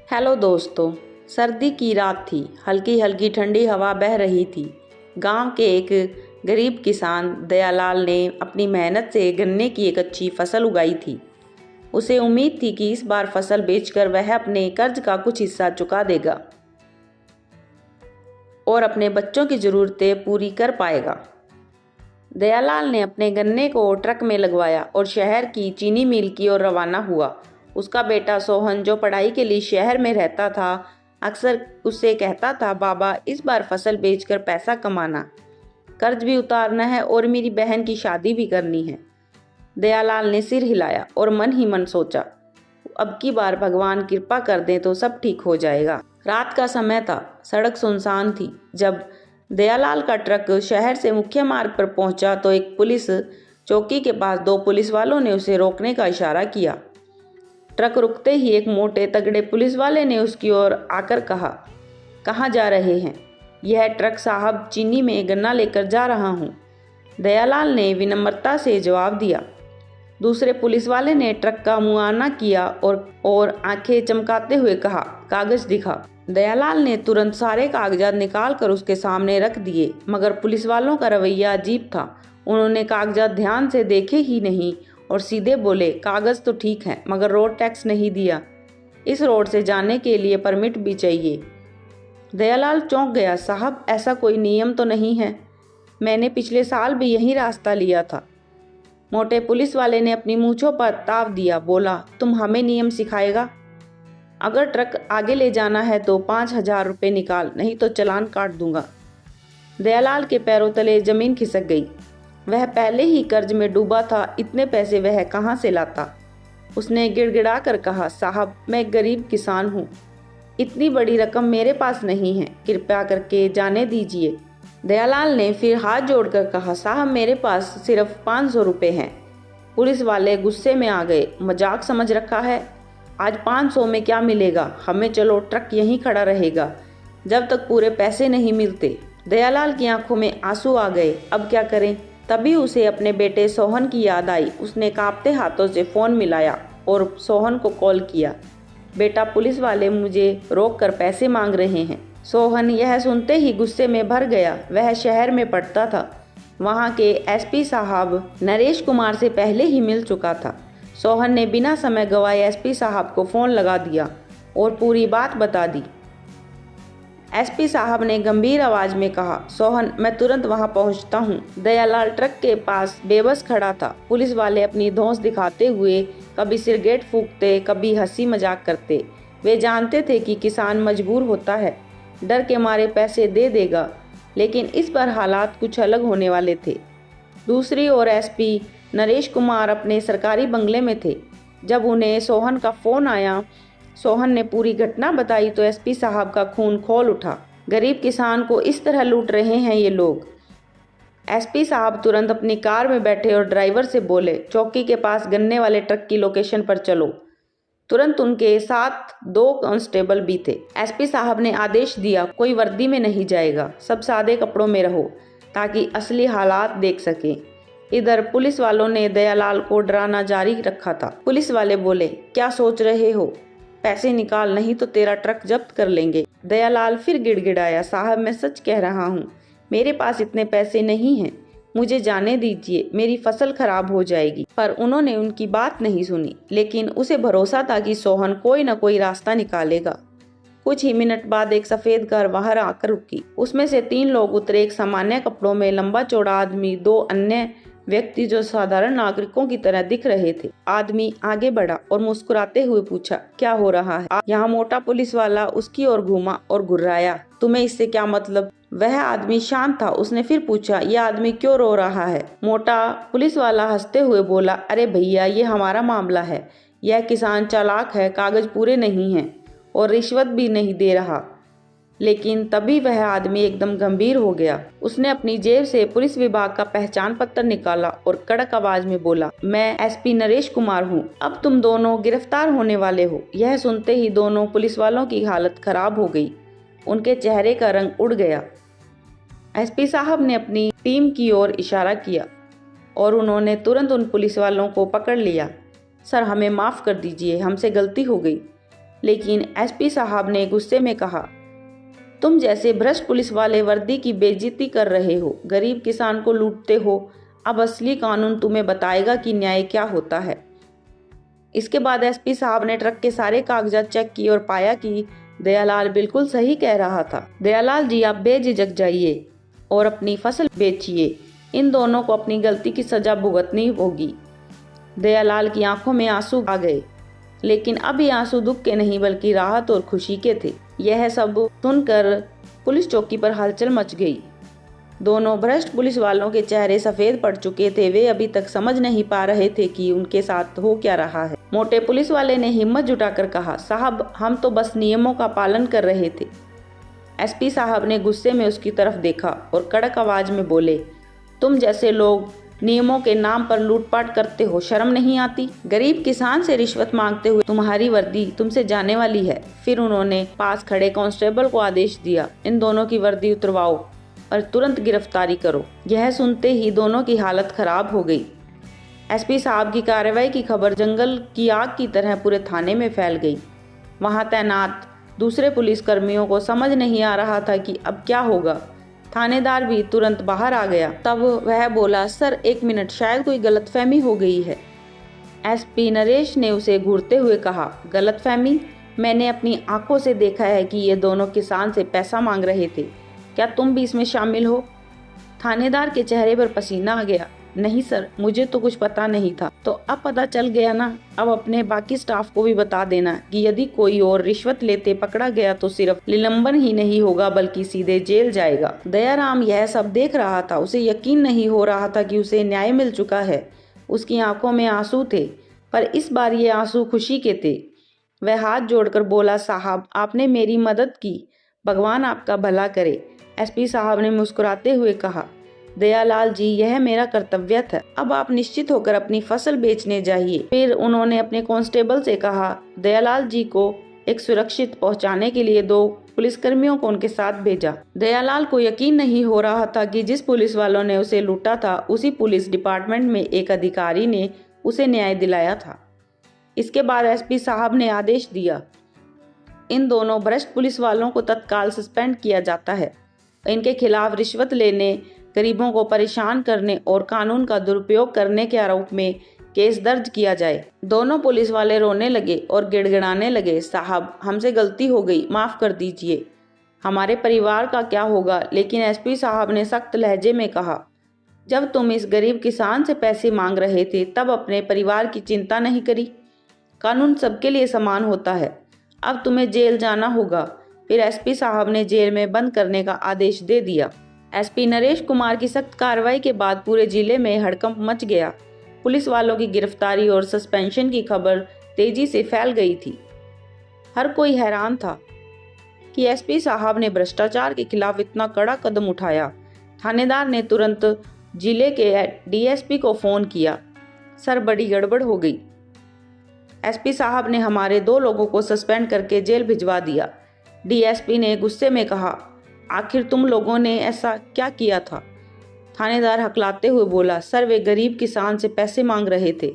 Hello दोस्तों। सर्दी की रात थी। हल्की हल्की ठंडी हवा बह रही थी। गांव के एक गरीब किसान दयालाल ने अपनी मेहनत से गन्ने की एक अच्छी फसल उगाई थी। उसे उम्मीद थी कि इस बार फसल बेचकर वह अपने कर्ज का कुछ हिस्सा चुका देगा और अपने बच्चों की ज़रूरतें पूरी कर पाएगा। दयालाल ने अपने गन्ने को ट्रक में लगवाया और शहर की चीनी मिल की ओर रवाना हुआ। उसका बेटा सोहन, जो पढ़ाई के लिए शहर में रहता था, अक्सर उससे कहता था, बाबा इस बार फसल बेचकर पैसा कमाना, कर्ज भी उतारना है और मेरी बहन की शादी भी करनी है। दयालाल ने सिर हिलाया और मन ही मन सोचा, अब की बार भगवान कृपा कर दें तो सब ठीक हो जाएगा। रात का समय था। सड़क सुनसान थी। जब दयालाल का ट्रक शहर से मुख्य मार्ग पर पहुंचा तो एक पुलिस चौकी के पास दो पुलिस वालों ने उसे रोकने का इशारा किया। ट्रक रुकते ही एक मोटे तगड़े पुलिस वाले ने उसकी ओर आकर कहा, कहाँ जा रहे हैं? यह ट्रक साहब, चीनी में गन्ना लेकर जा रहा हूँ, दयालाल ने विनम्रता से जवाब दिया। दूसरे पुलिस वाले ने ट्रक का मुआयना किया और आंखें चमकाते हुए कहा, कागज दिखा। दयालाल ने तुरंत सारे कागजात निकाल कर उसके सामने रख दिए, मगर पुलिस वालों का रवैया अजीब था। उन्होंने कागजात ध्यान से देखे ही नहीं और सीधे बोले, कागज तो ठीक है, मगर रोड टैक्स नहीं दिया। इस रोड से जाने के लिए परमिट भी चाहिए। दयालाल चौंक गया। साहब, ऐसा कोई नियम तो नहीं है, मैंने पिछले साल भी यही रास्ता लिया था। मोटे पुलिस वाले ने अपनी मूंछों पर ताव दिया, बोला, तुम हमें नियम सिखाएगा? अगर ट्रक आगे ले जाना है तो 5,000 रुपये निकाल, नहीं तो चालान काट दूंगा। दयालाल के पैरों तले जमीन खिसक गई। वह पहले ही कर्ज में डूबा था, इतने पैसे वह कहाँ से लाता? उसने गिड़गिड़ा कर कहा, साहब मैं गरीब किसान हूँ, इतनी बड़ी रकम मेरे पास नहीं है, कृपया करके जाने दीजिए। दयालाल ने फिर हाथ जोड़कर कहा, साहब मेरे पास सिर्फ 500 रुपये हैं। पुलिस वाले गुस्से में आ गए, मजाक समझ रखा है? आज 500 में क्या मिलेगा? हमें चलो, ट्रक यहीं खड़ा रहेगा जब तक पूरे पैसे नहीं मिलते। दयालाल की आंखों में आंसू आ गए। अब क्या करें? तभी उसे अपने बेटे सोहन की याद आई। उसने कांपते हाथों से फ़ोन मिलाया और सोहन को कॉल किया। बेटा, पुलिस वाले मुझे रोक कर पैसे मांग रहे हैं। सोहन यह सुनते ही गुस्से में भर गया। वह शहर में पढ़ता था, वहाँ के एसपी साहब नरेश कुमार से पहले ही मिल चुका था। सोहन ने बिना समय गवाए एसपी साहब को फ़ोन लगा दिया और पूरी बात बता दी। एसपी साहब ने गंभीर आवाज में कहा, सोहन मैं तुरंत वहां पहुंचता हूं। दयालाल ट्रक के पास बेबस खड़ा था। पुलिस वाले अपनी धौंस दिखाते हुए कभी सिरगेट फूंकते, कभी हंसी मजाक करते। वे जानते थे कि किसान मजबूर होता है, डर के मारे पैसे दे देगा, लेकिन इस बार हालात कुछ अलग होने वाले थे। दूसरी ओर एसपी नरेश कुमार अपने सरकारी बंगले में थे। जब उन्हें सोहन का फ़ोन आया, सोहन ने पूरी घटना बताई तो एसपी साहब का खून खौल उठा। गरीब किसान को इस तरह लूट रहे हैं ये लोग। एसपी साहब तुरंत अपनी कार में बैठे और ड्राइवर से बोले, चौकी के पास गन्ने वाले ट्रक की लोकेशन पर चलो। तुरंत उनके साथ 2 कांस्टेबल भी थे। एसपी साहब ने आदेश दिया, कोई वर्दी में नहीं जाएगा, सब सादे कपड़ों में रहो ताकि असली हालात देख सकें। इधर पुलिस वालों ने दयालाल को डराना जारी रखा था। पुलिस वाले बोले, क्या सोच रहे हो? पैसे निकाल, नहीं तो तेरा ट्रक जब्त कर लेंगे। दयालाल फिर गिड़गिड़ाया, साहब मैं सच कह रहा हूँ, मेरे पास इतने पैसे नहीं हैं, मुझे जाने दीजिए, मेरी फसल खराब हो जाएगी। पर उन्होंने उनकी बात नहीं सुनी, लेकिन उसे भरोसा था कि सोहन कोई न कोई रास्ता निकालेगा। कुछ ही मिनट बाद एक सफेद कार बाहर आकर रुकी। उसमें से 3 लोग उतरे। एक सामान्य कपड़ों में लंबा चौड़ा आदमी, 2 अन्य व्यक्ति जो साधारण नागरिकों की तरह दिख रहे थे। आदमी आगे बढ़ा और मुस्कुराते हुए पूछा, क्या हो रहा है यहाँ? मोटा पुलिस वाला उसकी ओर घूमा और घुर्राया, तुम्हें इससे क्या मतलब? वह आदमी शांत था। उसने फिर पूछा, यह आदमी क्यों रो रहा है? मोटा पुलिस वाला हंसते हुए बोला, अरे भैया, ये हमारा मामला है। यह किसान चालाक है, कागज पूरे नहीं हैं और रिश्वत भी नहीं दे रहा। लेकिन तभी वह आदमी एकदम गंभीर हो गया। उसने अपनी जेब से पुलिस विभाग का पहचान पत्र निकाला और कड़क आवाज में बोला, मैं एसपी नरेश कुमार हूँ, अब तुम दोनों गिरफ्तार होने वाले हो। यह सुनते ही दोनों पुलिस वालों की हालत खराब हो गई। उनके चेहरे का रंग उड़ गया। एसपी साहब ने अपनी टीम की ओर इशारा किया और उन्होंने तुरंत उन पुलिस वालों को पकड़ लिया। सर, हमें माफ़ कर दीजिए, हमसे गलती हो गई। लेकिन एसपी साहब ने गुस्से में कहा, तुम जैसे भ्रष्ट पुलिस वाले वर्दी की बेइज्जती कर रहे हो, गरीब किसान को लूटते हो। अब असली कानून तुम्हें बताएगा कि न्याय क्या होता है। इसके बाद एसपी साहब ने ट्रक के सारे कागजात चेक किए और पाया कि दयालाल बिल्कुल सही कह रहा था। दयालाल जी, आप बेझिझक जाइए और अपनी फसल बेचिए। इन दोनों को अपनी गलती की सजा भुगतनी होगी। दयालाल की आंखों में आंसू आ गए, लेकिन अब ये आंसू दुख के नहीं बल्कि राहत और खुशी के थे। यह सब सुनकर पुलिस चौकी पर हलचल मच गई। दोनों भ्रष्ट पुलिस वालों के चेहरे सफेद पड़ चुके थे। वे अभी तक समझ नहीं पा रहे थे कि उनके साथ हो क्या रहा है। मोटे पुलिस वाले ने हिम्मत जुटाकर कहा, साहब, हम तो बस नियमों का पालन कर रहे थे। एसपी साहब ने गुस्से में उसकी तरफ देखा और कड़क आवाज में बोले, तुम जैसे लोग नियमों के नाम पर लूटपाट करते हो, शर्म नहीं आती? गरीब किसान से रिश्वत मांगते हुए तुम्हारी वर्दी तुमसे जाने वाली है। फिर उन्होंने पास खड़े कांस्टेबल को आदेश दिया, इन दोनों की वर्दी उतरवाओ और तुरंत गिरफ्तारी करो। यह सुनते ही दोनों की हालत खराब हो गई। एसपी साहब की कार्रवाई की खबर जंगल की आग की तरह पूरे थाने में फैल गई। वहां तैनात दूसरे पुलिसकर्मियों को समझ नहीं आ रहा था कि अब क्या होगा। थानेदार भी तुरंत बाहर आ गया। तब वह बोला, सर 1 मिनट, शायद कोई गलतफहमी हो गई है। एसपी नरेश ने उसे घूरते हुए कहा, गलतफहमी? मैंने अपनी आंखों से देखा है कि ये दोनों किसान से पैसा मांग रहे थे। क्या तुम भी इसमें शामिल हो? थानेदार के चेहरे पर पसीना आ गया। नहीं सर, मुझे तो कुछ पता नहीं था। तो अब पता चल गया ना। अब अपने बाकी स्टाफ को भी बता देना कि यदि कोई और रिश्वत लेते पकड़ा गया तो सिर्फ निलंबन ही नहीं होगा बल्कि सीधे जेल जाएगा। दयाराम यह सब देख रहा था। उसे यकीन नहीं हो रहा था कि उसे न्याय मिल चुका है। उसकी आंखों में आंसू थे, पर इस बार ये आंसू खुशी के थे। वह हाथ जोड़कर बोला, साहब, आपने मेरी मदद की, भगवान आपका भला करे। एसपी साहब ने मुस्कुराते हुए कहा, दयालाल जी, यह मेरा कर्तव्य था। अब आप निश्चित होकर अपनी फसल बेचने जाइए। फिर उन्होंने अपने कांस्टेबल से कहा, दयालाल जी को एक सुरक्षित पहुंचाने के लिए 2 पुलिसकर्मियों को उनके साथ भेजा। दयालाल को यकीन नहीं हो रहा था कि जिस पुलिस वालों ने उसे लूटा था, उसी पुलिस डिपार्टमेंट में एक अधिकारी ने उसे न्याय दिलाया था। इसके बाद एसपी साहब ने आदेश दिया, इन दोनों भ्रष्ट पुलिस वालों को तत्काल सस्पेंड किया जाता है। इनके खिलाफ रिश्वत लेने, गरीबों को परेशान करने और कानून का दुरुपयोग करने के आरोप में केस दर्ज किया जाए। दोनों पुलिस वाले रोने लगे और गिड़गिड़ाने लगे, साहब, हमसे गलती हो गई, माफ कर दीजिए। हमारे परिवार का क्या होगा? लेकिन एसपी साहब ने सख्त लहजे में कहा, जब तुम इस गरीब किसान से पैसे मांग रहे थे तब अपने परिवार की चिंता नहीं करी। कानून सबके लिए समान होता है। अब तुम्हें जेल जाना होगा। फिर एसपी साहब ने जेल में बंद करने का आदेश दे दिया। एसपी नरेश कुमार की सख्त कार्रवाई के बाद पूरे जिले में हड़कंप मच गया। पुलिस वालों की गिरफ्तारी और सस्पेंशन की खबर तेजी से फैल गई थी। हर कोई हैरान था कि एसपी साहब ने भ्रष्टाचार के खिलाफ इतना कड़ा कदम उठाया। थानेदार ने तुरंत जिले के डीएसपी को फोन किया, सर, बड़ी गड़बड़ हो गई। एसपी साहब ने हमारे 2 लोगों को सस्पेंड करके जेल भिजवा दिया। डीएसपी ने गुस्से में कहा, आखिर तुम लोगों ने ऐसा क्या किया था? थानेदार हकलाते हुए बोला, सर, वे गरीब किसान से पैसे मांग रहे थे।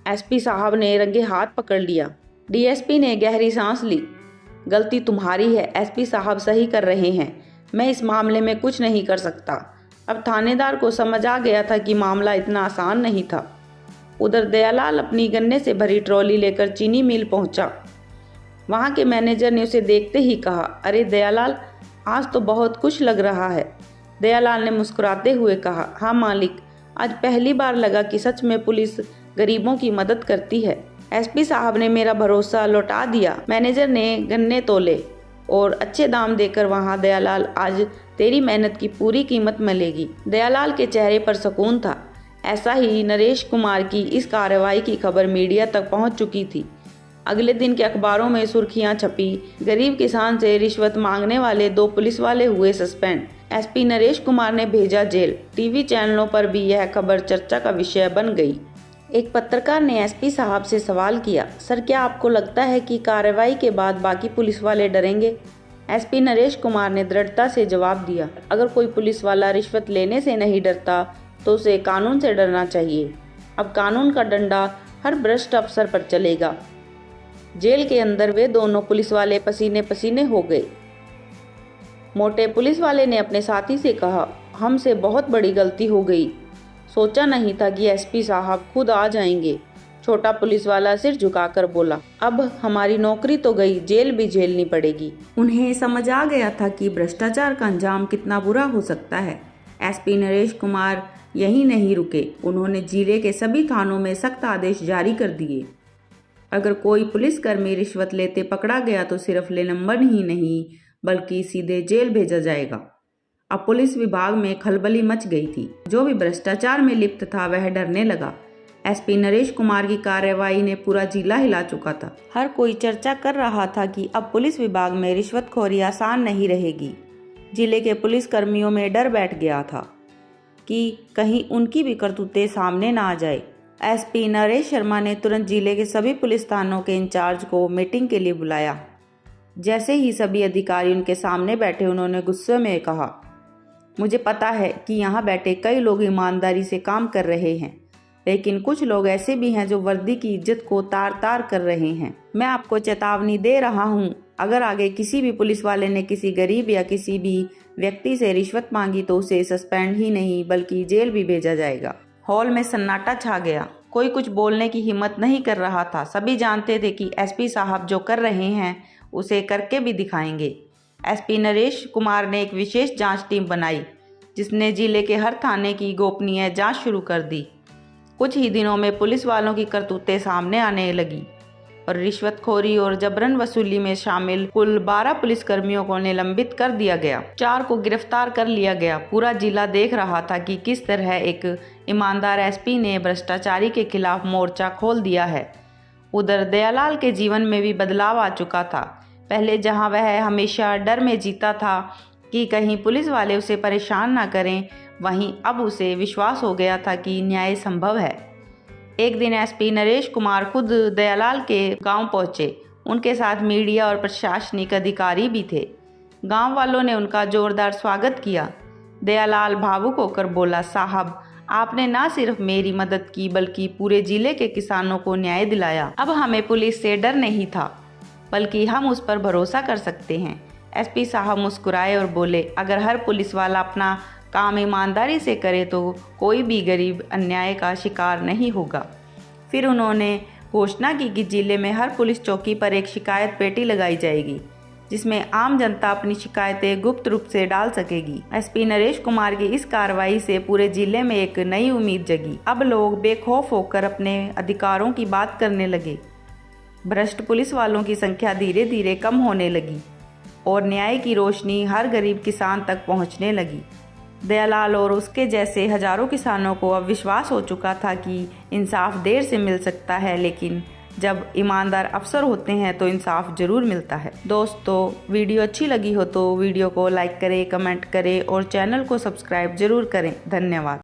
एसपी साहब ने रंगे हाथ पकड़ लिया। डीएसपी ने गहरी सांस ली। गलती तुम्हारी है, एसपी साहब सही कर रहे हैं, मैं इस मामले में कुछ नहीं कर सकता। अब थानेदार को समझ आ गया था कि मामला इतना आसान नहीं था। उधर दयालाल अपनी गन्ने से भरी ट्रॉली लेकर चीनी मिल पहुंचा। वहां के मैनेजर ने उसे देखते ही कहा, अरे दयालाल, आज तो बहुत खुश लग रहा है। दयालाल ने मुस्कुराते हुए कहा, हाँ मालिक, आज पहली बार लगा कि सच में पुलिस गरीबों की मदद करती है। एसपी साहब ने मेरा भरोसा लौटा दिया। मैनेजर ने गन्ने तोले और अच्छे दाम देकर वहाँ, दयालाल, आज तेरी मेहनत की पूरी कीमत मिलेगी। दयालाल के चेहरे पर सुकून था। ऐसा ही नरेश कुमार की इस कार्रवाई की खबर मीडिया तक पहुँच चुकी थी। अगले दिन के अखबारों में सुर्खियां छपी, गरीब किसान से रिश्वत मांगने वाले 2 पुलिस वाले हुए सस्पेंड, एसपी नरेश कुमार ने भेजा जेल। टीवी चैनलों पर भी यह खबर चर्चा का विषय बन गई। एक पत्रकार ने एसपी साहब से सवाल किया, सर, क्या आपको लगता है कि कार्रवाई के बाद बाकी पुलिस वाले डरेंगे? एसपी नरेश कुमार ने दृढ़ता से जवाब दिया, अगर कोई पुलिस वाला रिश्वत लेने से नहीं डरता तो उसे कानून से डरना चाहिए। अब कानून का डंडा हर भ्रष्ट अफसर पर चलेगा। जेल के अंदर वे दोनों पुलिस वाले पसीने पसीने हो गए। मोटे पुलिस वाले ने अपने साथी से कहा, हमसे बहुत बड़ी गलती हो गई, सोचा नहीं था कि एसपी साहब खुद आ जाएंगे। छोटा पुलिस वाला सिर झुकाकर बोला, अब हमारी नौकरी तो गई, जेल भी झेलनी पड़ेगी। उन्हें समझ आ गया था कि भ्रष्टाचार का अंजाम कितना बुरा हो सकता है। एसपी नरेश कुमार यहीं नहीं रुके, उन्होंने जिले के सभी थानों में सख्त आदेश जारी कर दिए। अगर कोई पुलिसकर्मी रिश्वत लेते पकड़ा गया तो सिर्फ निलंबन ही नहीं बल्कि सीधे जेल भेजा जाएगा। अब पुलिस विभाग में खलबली मच गई थी। जो भी भ्रष्टाचार में लिप्त था वह डरने लगा। एसपी नरेश कुमार की कार्रवाई ने पूरा जिला हिला चुका था। हर कोई चर्चा कर रहा था कि अब पुलिस विभाग में रिश्वतखोरी आसान नहीं रहेगी। जिले के पुलिस कर्मियों में डर बैठ गया था कि कहीं उनकी भी करतूतें सामने ना आ जाए। एसपी नरेश शर्मा ने तुरंत जिले के सभी पुलिस थानों के इंचार्ज को मीटिंग के लिए बुलाया। जैसे ही सभी अधिकारी उनके सामने बैठे, उन्होंने गुस्से में कहा, मुझे पता है कि यहाँ बैठे कई लोग ईमानदारी से काम कर रहे हैं, लेकिन कुछ लोग ऐसे भी हैं जो वर्दी की इज्जत को तार तार कर रहे हैं। मैं आपको चेतावनी दे रहा हूँ, अगर आगे किसी भी पुलिस वाले ने किसी गरीब या किसी भी व्यक्ति से रिश्वत मांगी तो उसे सस्पेंड ही नहीं बल्कि जेल भी भेजा जाएगा। हॉल में सन्नाटा छा गया। कोई कुछ बोलने की हिम्मत नहीं कर रहा था। सभी जानते थे कि एसपी साहब जो कर रहे हैं उसे करके भी दिखाएंगे। एसपी नरेश कुमार ने एक विशेष जांच टीम बनाई जिसने जिले के हर थाने की गोपनीय जांच शुरू कर दी। कुछ ही दिनों में पुलिस वालों की करतूतें सामने आने लगी और रिश्वतखोरी और जबरन वसूली में शामिल कुल 12 पुलिसकर्मियों को निलंबित कर दिया गया। 4 को गिरफ्तार कर लिया गया। पूरा जिला देख रहा था कि किस तरह एक ईमानदार एसपी ने भ्रष्टाचारी के खिलाफ मोर्चा खोल दिया है। उधर दयालाल के जीवन में भी बदलाव आ चुका था। पहले जहां वह हमेशा डर में जीता था कि कहीं पुलिस वाले उसे परेशान ना करें, वहीं अब उसे विश्वास हो गया था कि न्याय संभव है। एक दिन एसपी नरेश कुमार खुद दयालाल के गांव पहुंचे। उनके साथ मीडिया और प्रशासनिक अधिकारी भी थे। गांव वालों ने उनका जोरदार स्वागत किया। दयालाल भावुक होकर बोला, साहब, आपने ना सिर्फ मेरी मदद की बल्कि पूरे जिले के किसानों को न्याय दिलाया। अब हमें पुलिस से डर नहीं था बल्कि हम उस पर भरोसा कर सकते हैं। एसपी साहब मुस्कुराए और बोले, अगर हर पुलिस वाला अपना काम ईमानदारी से करे तो कोई भी गरीब अन्याय का शिकार नहीं होगा। फिर उन्होंने घोषणा की कि जिले में हर पुलिस चौकी पर एक शिकायत पेटी लगाई जाएगी जिसमें आम जनता अपनी शिकायतें गुप्त रूप से डाल सकेगी। एसपी नरेश कुमार की इस कार्रवाई से पूरे जिले में एक नई उम्मीद जगी। अब लोग बेखौफ होकर अपने अधिकारों की बात करने लगे। भ्रष्ट पुलिस वालों की संख्या धीरे धीरे कम होने लगी और न्याय की रोशनी हर गरीब किसान तक पहुंचने लगी। दयालाल और उसके जैसे हजारों किसानों को अब विश्वास हो चुका था कि इंसाफ देर से मिल सकता है, लेकिन जब ईमानदार अफसर होते हैं तो इंसाफ जरूर मिलता है। दोस्तों, वीडियो अच्छी लगी हो तो वीडियो को लाइक करें, कमेंट करें और चैनल को सब्सक्राइब जरूर करें। धन्यवाद।